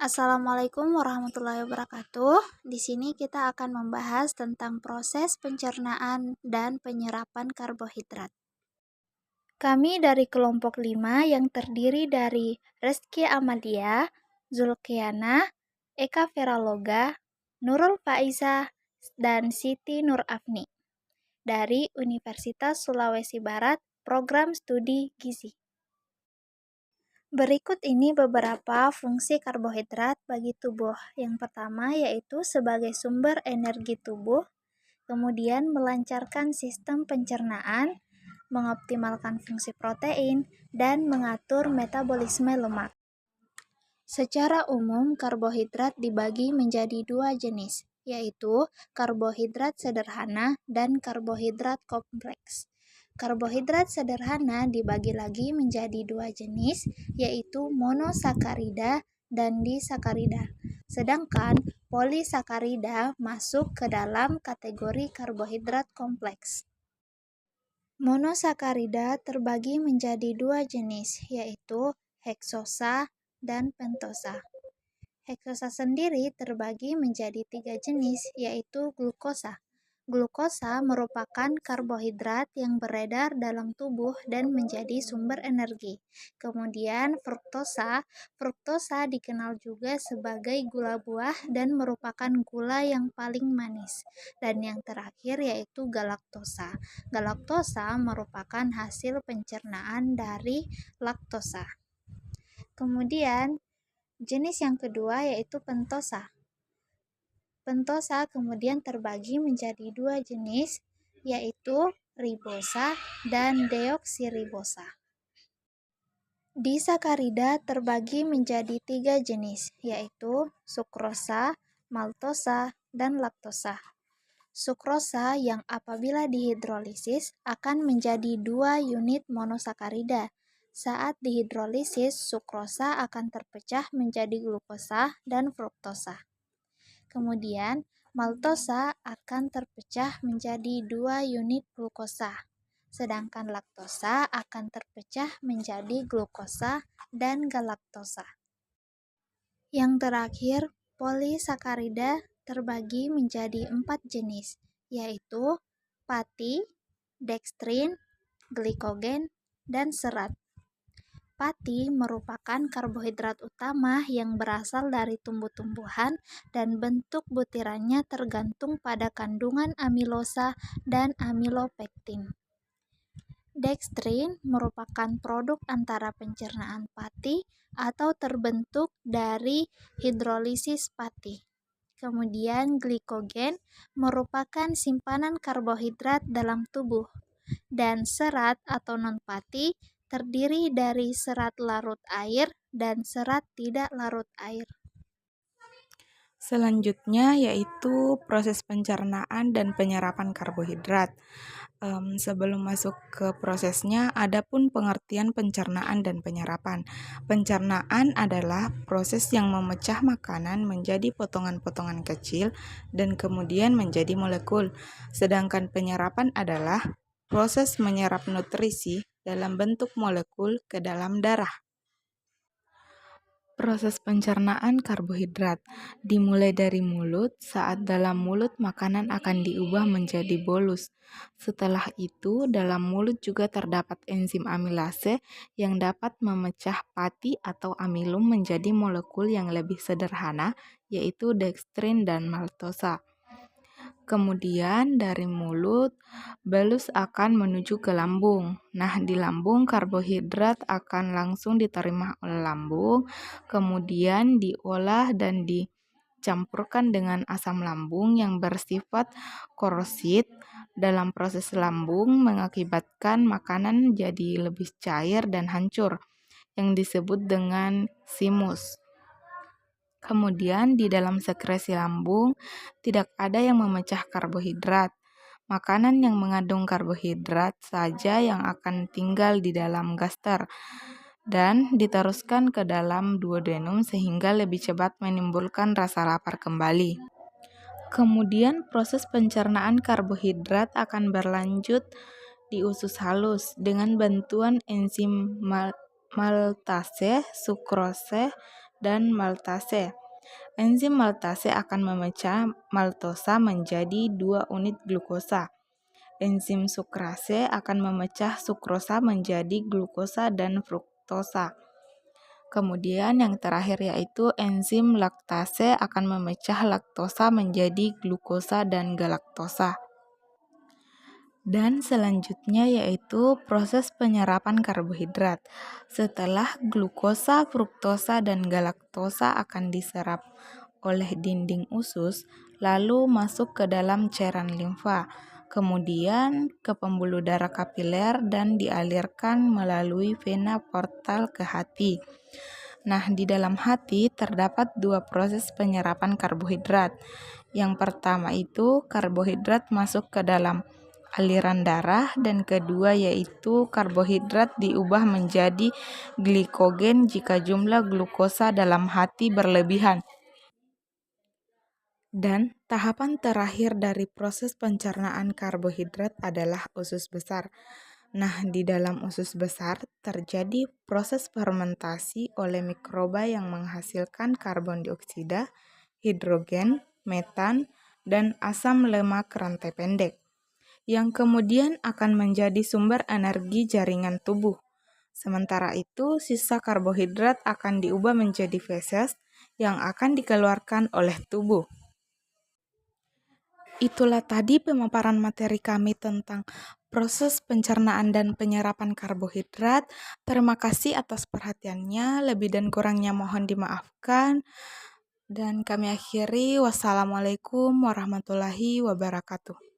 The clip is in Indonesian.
Assalamualaikum warahmatullahi wabarakatuh. Di sini kita akan membahas tentang proses pencernaan dan penyerapan karbohidrat. Kami dari kelompok 5 yang terdiri dari Reski Amadia, Zulkiana, Eka Veraloga, Nurul Faiza, dan Siti Nur Afni dari Universitas Sulawesi Barat, Program Studi Gizi. Berikut ini beberapa fungsi karbohidrat bagi tubuh. Yang pertama yaitu sebagai sumber energi tubuh, kemudian melancarkan sistem pencernaan, mengoptimalkan fungsi protein, dan mengatur metabolisme lemak. Secara umum, karbohidrat dibagi menjadi dua jenis, yaitu karbohidrat sederhana dan karbohidrat kompleks. Karbohidrat sederhana dibagi lagi menjadi dua jenis, yaitu monosakarida dan disakarida. Sedangkan polisakarida masuk ke dalam kategori karbohidrat kompleks. Monosakarida terbagi menjadi dua jenis, yaitu heksosa dan pentosa. Heksosa sendiri terbagi menjadi tiga jenis, yaitu glukosa. Glukosa merupakan karbohidrat yang beredar dalam tubuh dan menjadi sumber energi. Kemudian fruktosa. Fruktosa dikenal juga sebagai gula buah dan merupakan gula yang paling manis. Dan yang terakhir yaitu galaktosa. Galaktosa merupakan hasil pencernaan dari laktosa. Kemudian jenis yang kedua yaitu pentosa. Pentosa kemudian terbagi menjadi dua jenis, yaitu ribosa dan deoksiribosa. Disakarida terbagi menjadi tiga jenis, yaitu sukrosa, maltosa, dan laktosa. Sukrosa yang apabila dihidrolisis akan menjadi dua unit monosakarida. Saat dihidrolisis, sukrosa akan terpecah menjadi glukosa dan fruktosa. Kemudian, maltosa akan terpecah menjadi dua unit glukosa, sedangkan laktosa akan terpecah menjadi glukosa dan galaktosa. Yang terakhir, polisakarida terbagi menjadi 4 jenis, yaitu pati, dekstrin, glikogen, dan serat. Pati merupakan karbohidrat utama yang berasal dari tumbuh-tumbuhan dan bentuk butirannya tergantung pada kandungan amilosa dan amilopektin. Dekstrin merupakan produk antara pencernaan pati atau terbentuk dari hidrolisis pati. Kemudian glikogen merupakan simpanan karbohidrat dalam tubuh. Dan serat atau non-pati terdiri dari serat larut air dan serat tidak larut air. Selanjutnya yaitu proses pencernaan dan penyerapan karbohidrat. Sebelum masuk ke prosesnya, adapun pengertian pencernaan dan penyerapan. Pencernaan adalah proses yang memecah makanan menjadi potongan-potongan kecil dan kemudian menjadi molekul. Sedangkan penyerapan adalah proses menyerap nutrisi dalam bentuk molekul ke dalam darah. Proses pencernaan karbohidrat dimulai dari mulut. Saat dalam mulut makanan akan diubah menjadi bolus. Setelah itu, dalam mulut juga terdapat enzim amilase yang dapat memecah pati atau amilum menjadi molekul yang lebih sederhana, yaitu dekstrin dan maltosa. Kemudian dari mulut, bolus akan menuju ke lambung. Nah, di lambung karbohidrat akan langsung diterima oleh lambung, kemudian diolah dan dicampurkan dengan asam lambung yang bersifat korosid. Dalam proses lambung mengakibatkan makanan jadi lebih cair dan hancur, yang disebut dengan simus. Kemudian di dalam sekresi lambung tidak ada yang memecah karbohidrat. Makanan yang mengandung karbohidrat saja yang akan tinggal di dalam gaster dan diteruskan ke dalam duodenum sehingga lebih cepat menimbulkan rasa lapar kembali. Kemudian proses pencernaan karbohidrat akan berlanjut di usus halus dengan bantuan enzim maltase, sukrose, dan maltase. Enzim maltase akan memecah maltosa menjadi 2 unit glukosa. Enzim sukrase akan memecah sukrosa menjadi glukosa dan fruktosa. Kemudian yang terakhir yaitu enzim laktase akan memecah laktosa menjadi glukosa dan galaktosa. Dan selanjutnya yaitu proses penyerapan karbohidrat. Setelah glukosa, fruktosa, dan galaktosa akan diserap oleh dinding usus, lalu masuk ke dalam cairan limfa, kemudian ke pembuluh darah kapiler dan dialirkan melalui vena portal ke hati. Nah, di dalam hati terdapat 2 proses penyerapan karbohidrat. Yang pertama itu karbohidrat masuk ke dalam aliran darah dan kedua yaitu karbohidrat diubah menjadi glikogen jika jumlah glukosa dalam hati berlebihan. Dan tahapan terakhir dari proses pencernaan karbohidrat adalah usus besar. Nah, di dalam usus besar terjadi proses fermentasi oleh mikroba yang menghasilkan karbon dioksida, hidrogen, metan, dan asam lemak rantai pendek, yang kemudian akan menjadi sumber energi jaringan tubuh. Sementara itu, sisa karbohidrat akan diubah menjadi feses yang akan dikeluarkan oleh tubuh. Itulah tadi pemaparan materi kami tentang proses pencernaan dan penyerapan karbohidrat. Terima kasih atas perhatiannya, lebih dan kurangnya mohon dimaafkan. Dan kami akhiri, wassalamualaikum warahmatullahi wabarakatuh.